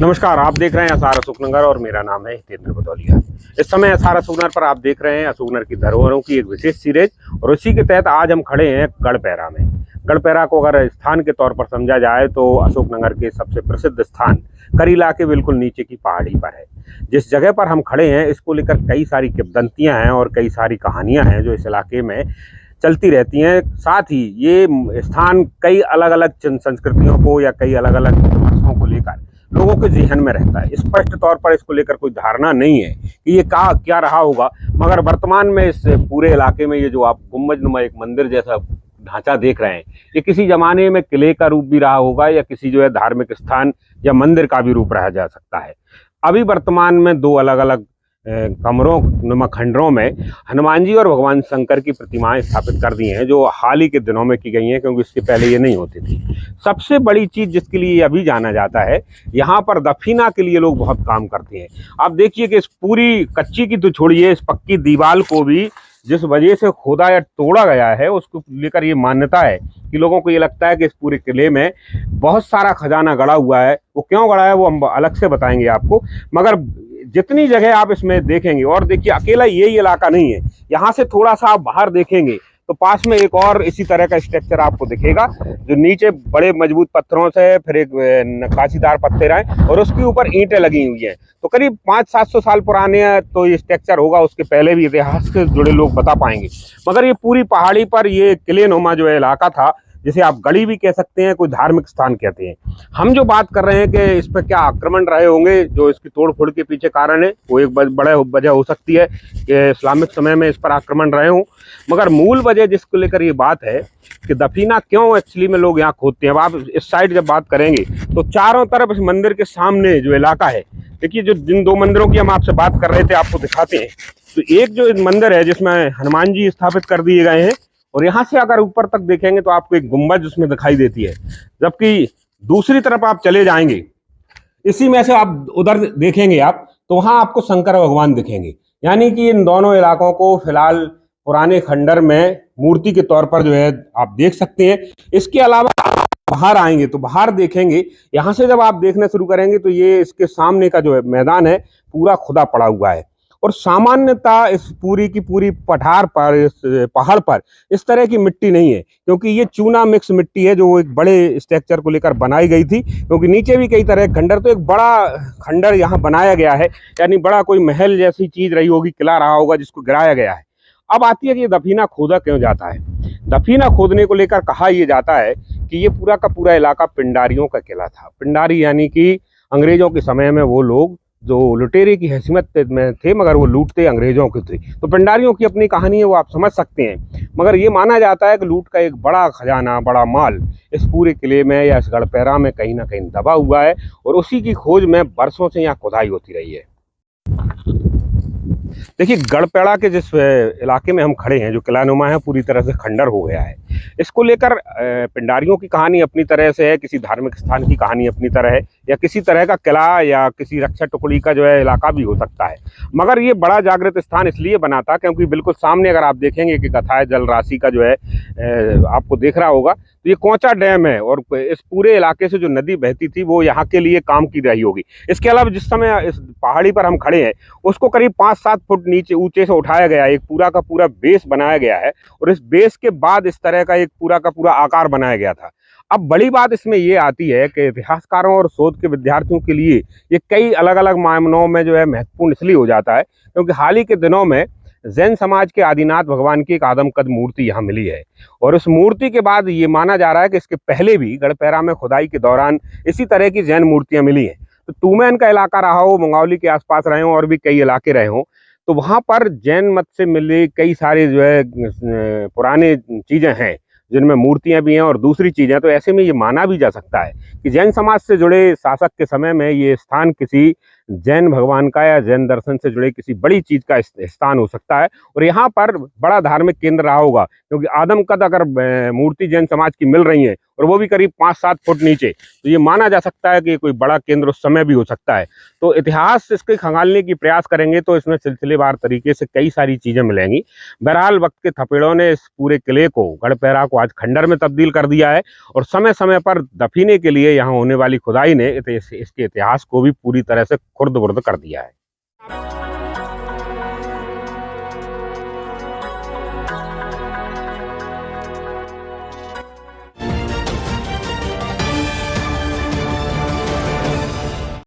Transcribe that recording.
नमस्कार, आप देख रहे हैं एसआर अशोकनगर और मेरा नाम है हितेंद्र भदौलिया। इस समय एसआर अशोकनगर पर आप देख रहे हैं अशोकनगर की धरोहरों की एक विशेष सीरीज और उसी के तहत आज हम खड़े हैं गढ़पैरा में। गढ़पैरा को अगर स्थान के तौर पर समझा जाए तो अशोकनगर के सबसे प्रसिद्ध स्थान करीला के बिल्कुल नीचे की पहाड़ी पर है। जिस जगह पर हम खड़े हैं इसको लेकर कई सारी किंवदंतियां हैं और कई सारी कहानियां हैं जो इस इलाके में चलती रहती हैं। साथ ही ये स्थान कई अलग अलग संस्कृतियों को या कई अलग अलग भाषाओं को लेकर लोगों के जहन में रहता है। स्पष्ट तौर पर इसको लेकर कोई धारणा नहीं है कि ये क्या रहा होगा, मगर वर्तमान में इस पूरे इलाके में ये जो आप गुम्बजनुमा एक मंदिर जैसा ढांचा देख रहे हैं, ये किसी जमाने में किले का रूप भी रहा होगा या किसी जो है धार्मिक स्थान या मंदिर का भी रूप रहा जा सकता है। अभी वर्तमान में दो अलग अलग कमरों नुमा खंडरों में हनुमान जी और भगवान शंकर की प्रतिमाएं स्थापित कर दी हैं, जो हाल ही के दिनों में की गई हैं, क्योंकि इससे पहले ये नहीं होती थी। सबसे बड़ी चीज़ जिसके लिए अभी जाना जाता है, यहाँ पर दफीना के लिए लोग बहुत काम करते हैं। आप देखिए कि इस पूरी कच्ची की तो छोड़िए, इस पक्की दीवार को भी जिस वजह से खोदा या तोड़ा गया है उसको लेकर ये मान्यता है कि लोगों को ये लगता है कि इस पूरे किले में बहुत सारा खजाना गड़ा हुआ है। वो क्यों गड़ा है वो हम अलग से बताएंगे आपको, मगर जितनी जगह आप इसमें देखेंगे, और देखिए अकेला यही इलाका नहीं है, यहाँ से थोड़ा सा आप बाहर देखेंगे तो पास में एक और इसी तरह का स्ट्रक्चर आपको दिखेगा, जो नीचे बड़े मजबूत पत्थरों से फिर एक नक्काशीदार पत्थर हैं और उसके ऊपर ईंटें लगी हुई हैं। तो करीब 500-700 साल पुराने तो ये स्ट्रक्चर होगा, उसके पहले भी इतिहास से जुड़े लोग बता पाएंगे। मगर ये पूरी पहाड़ी पर ये किले नुमा जो है इलाका था, जिसे आप गढ़ी भी कह सकते हैं, कोई धार्मिक स्थान कहते हैं। हम जो बात कर रहे हैं कि इस पर क्या आक्रमण रहे होंगे, जो इसकी तोड़ फोड़ के पीछे कारण है, वो एक बड़ा वजह हो सकती है कि इस्लामिक समय में इस पर आक्रमण रहे हों। मगर मूल वजह जिसको लेकर ये बात है कि दफीना क्यों एक्चुअली में लोग यहाँ खोदते हैं। अब आप इस साइड जब बात करेंगे तो चारों तरफ इस मंदिर के सामने जो इलाका है, देखिए जो जिन दो मंदिरों की हम आपसे बात कर रहे थे आपको दिखाते हैं। तो एक जो मंदिर है जिसमें हनुमान जी स्थापित कर दिए गए हैं, और यहाँ से अगर ऊपर तक देखेंगे तो आपको एक गुंबज उसमें दिखाई देती है। जबकि दूसरी तरफ आप चले जाएंगे, इसी में से आप उधर देखेंगे आप तो वहां आपको शंकर भगवान दिखेंगे। यानी कि इन दोनों इलाकों को फिलहाल पुराने खंडर में मूर्ति के तौर पर जो है आप देख सकते हैं। इसके अलावा बाहर आएंगे तो बाहर देखेंगे, यहाँ से जब आप देखना शुरू करेंगे तो ये इसके सामने का जो है मैदान है पूरा खुदा पड़ा हुआ है। और सामान्यतः इस पूरी की पूरी पठार पर, इस पहाड़ पर इस तरह की मिट्टी नहीं है, क्योंकि ये चूना मिक्स मिट्टी है जो एक बड़े स्ट्रक्चर को लेकर बनाई गई थी। क्योंकि नीचे भी कई तरह के खंडर, तो एक बड़ा खंडर यहाँ बनाया गया है, यानी बड़ा कोई महल जैसी चीज रही होगी, किला रहा होगा जिसको गिराया गया है। अब आती है कि ये दफीना खोदा क्यों जाता है। दफीना खोदने को लेकर कहा यह जाता है कि ये पूरा का पूरा इलाका पिंडारियों का किला था। पिंडारी यानी कि अंग्रेजों के समय में वो लोग जो लुटेरे की हैसियत में थे, मगर वो लूटते अंग्रेजों के थे। तो पिंडारियों की अपनी कहानी है, वो आप समझ सकते हैं। मगर ये माना जाता है कि लूट का एक बड़ा खजाना, बड़ा माल इस पूरे किले में या इस गढ़पैरा में कहीं ना कहीं दबा हुआ है, और उसी की खोज में बरसों से यहाँ खुदाई होती रही है। देखिए गढ़पैरा के जिस इलाके में हम खड़े हैं, जो किला नुमा है, पूरी तरह से खंडर हो गया है। इसको लेकर पिंडारियों की कहानी अपनी तरह से है, किसी धार्मिक स्थान की कहानी अपनी तरह है, या किसी तरह का किला या किसी रक्षा टुकड़ी का जो है इलाका भी हो सकता है। मगर ये बड़ा जागृत स्थान इसलिए बना था क्योंकि बिल्कुल सामने अगर आप देखेंगे कि कथाए जल राशि का जो है आपको देख रहा होगा, तो ये कोंचा डैम है, और इस पूरे इलाके से जो नदी बहती थी वो यहाँ के लिए काम की रही होगी। इसके अलावा जिस समय इस पहाड़ी पर हम खड़े हैं उसको करीब 5-7 फुट नीचे ऊंचे से उठाया गया है, एक पूरा का पूरा बेस बनाया गया है, और इस बेस के बाद इस तरह का एक पूरा का पूरा आकार बनाया गया था। अब बड़ी बात इसमें ये आती है कि इतिहासकारों और शोध के विद्यार्थियों के लिए ये कई अलग अलग मायनों में जो है महत्वपूर्ण इसलिए हो जाता है क्योंकि हाल ही के दिनों में जैन समाज के आदिनाथ भगवान की एक आदमकद मूर्ति यहाँ मिली है, और उस मूर्ति के बाद ये माना जा रहा है कि इसके पहले भी गढ़पैरा में खुदाई के दौरान इसी तरह की जैन मूर्तियाँ मिली हैं। तो टूमैन का इलाका रहा हो, मंगौली के आसपास रहे हों, और भी कई इलाके रहे हों, तो वहाँ पर जैन मत से मिले कई सारे जो है पुराने चीज़ें हैं जिनमें मूर्तियां भी हैं और दूसरी चीज़ें। तो ऐसे में ये माना भी जा सकता है कि जैन समाज से जुड़े शासक के समय में ये स्थान किसी जैन भगवान का या जैन दर्शन से जुड़े किसी बड़ी चीज का स्थान हो सकता है। और यहाँ पर बड़ा धार्मिक केंद्र रहा होगा, क्योंकि आदमकद अगर मूर्ति जैन समाज की मिल रही है और वो भी करीब 5-7 फुट नीचे, तो ये माना जा सकता है कि कोई बड़ा केंद्र उस समय भी हो सकता है। तो इतिहास इसके खंगालने की प्रयास करेंगे तो इसमें सिलसिलेवार तरीके से कई सारी चीजें मिलेंगी। बहरहाल वक्त के थपेड़ों ने इस पूरे किले को, गढ़पैरा को, आज खंडर में तब्दील कर दिया है और समय समय पर दफीने के लिए यहाँ होने वाली खुदाई ने इसके इतिहास को भी पूरी तरह से खुर्द बुर्द कर दिया है।